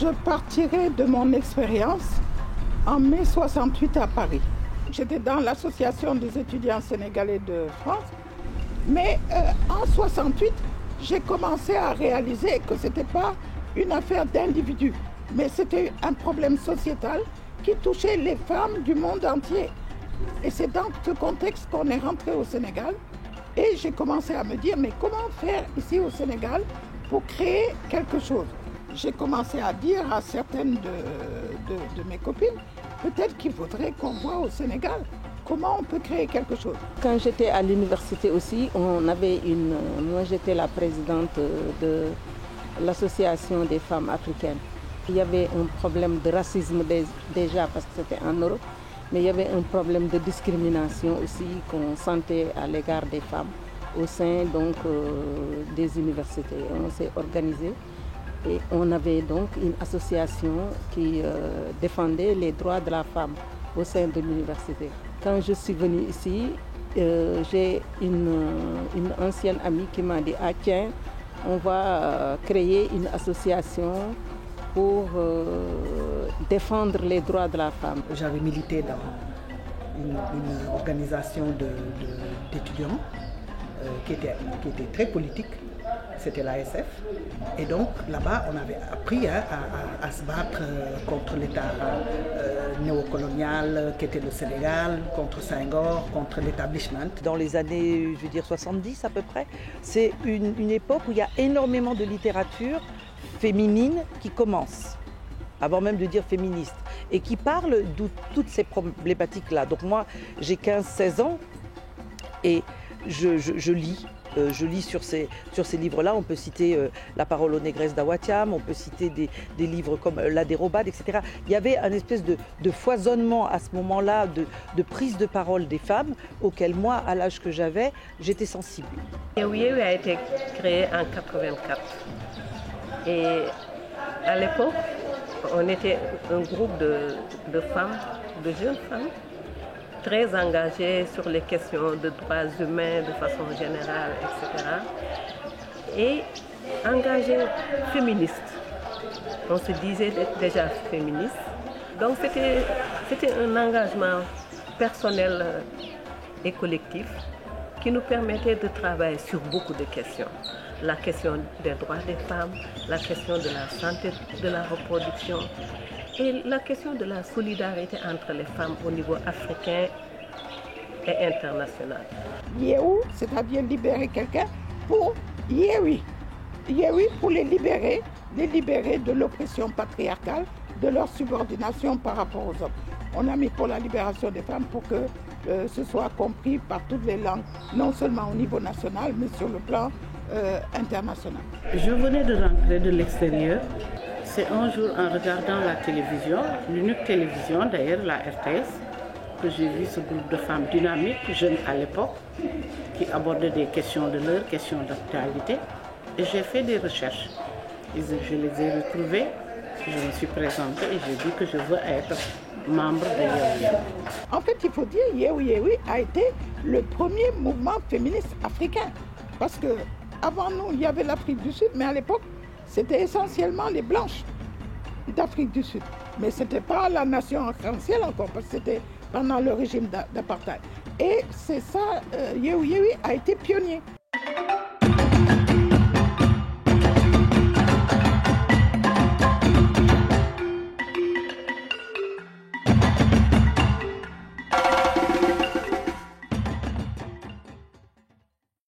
Je partirai de mon expérience en mai 68 à Paris. J'étais dans l'association des étudiants sénégalais de France, mais en 68, j'ai commencé à réaliser que ce n'était pas une affaire d'individus, mais c'était un problème sociétal qui touchait les femmes du monde entier. Et c'est dans ce contexte qu'on est rentré au Sénégal. Et j'ai commencé à me dire, mais comment faire ici au Sénégal pour créer quelque chose? J'ai commencé à dire à certaines de mes copines, peut-être qu'il faudrait qu'on voit au Sénégal comment on peut créer quelque chose. Quand j'étais à l'université aussi, moi j'étais la présidente de l'association des femmes africaines. Il y avait un problème de racisme déjà parce que c'était en Europe, mais il y avait un problème de discrimination aussi qu'on sentait à l'égard des femmes au sein donc, des universités. On s'est organisé et on avait donc une association qui défendait les droits de la femme au sein de l'université. Quand je suis venue ici, j'ai une ancienne amie qui m'a dit « Ah tiens, on va créer une association pour défendre les droits de la femme. » J'avais milité dans une organisation d'étudiants qui était très politique, c'était l'ASF. Et donc là-bas, on avait appris à se battre contre l'État néocolonial qui était le Sénégal, contre Senghor, contre l'établissement. Dans les années, je veux dire 70 à peu près, c'est une époque où il y a énormément de littérature féminine qui commence, avant même de dire féministe, et qui parle de toutes ces problématiques-là. Donc moi, j'ai 15-16 ans et je lis. Je lis sur ces livres-là. On peut citer La parole aux négresses d'Awatiam, on peut citer des livres comme La dérobade, etc. Il y avait un espèce de foisonnement à ce moment-là, de prise de parole des femmes, auquel moi, à l'âge que j'avais, j'étais sensible. Yeewu Yeewi a été créé en 84. Et à l'époque, on était un groupe de femmes, de jeunes femmes, très engagées sur les questions de droits humains de façon générale, etc. Et engagées féministes. On se disait déjà féministes. Donc c'était un engagement personnel et collectif qui nous permettait de travailler sur beaucoup de questions. La question des droits des femmes, la question de la santé de la reproduction et la question de la solidarité entre les femmes au niveau africain et international. Yeewu, c'est-à-dire libérer quelqu'un pour Yeewi. Yeewi pour les libérer de l'oppression patriarcale, de leur subordination par rapport aux hommes. On a mis pour la libération des femmes pour que ce soit compris par toutes les langues, non seulement au niveau national, mais sur le plan international. Je venais de rentrer de l'extérieur. C'est un jour en regardant la télévision, l'unique télévision d'ailleurs, la RTS, que j'ai vu ce groupe de femmes dynamiques, jeunes à l'époque, qui abordaient des questions de l'heure, questions d'actualité. Et j'ai fait des recherches. Et je les ai retrouvées, je me suis présentée et j'ai dit que je veux être membre de Yeewu Yeewi. En fait, il faut dire que Yeewu Yeewi a été le premier mouvement féministe africain. Parce qu'avant nous, il y avait l'Afrique du Sud, mais à l'époque, c'était essentiellement les blanches d'Afrique du Sud. Mais ce n'était pas la nation arc-en-ciel encore, parce que c'était pendant le régime d'apartheid. Et c'est ça, Yeewu Yeewi a été pionnier.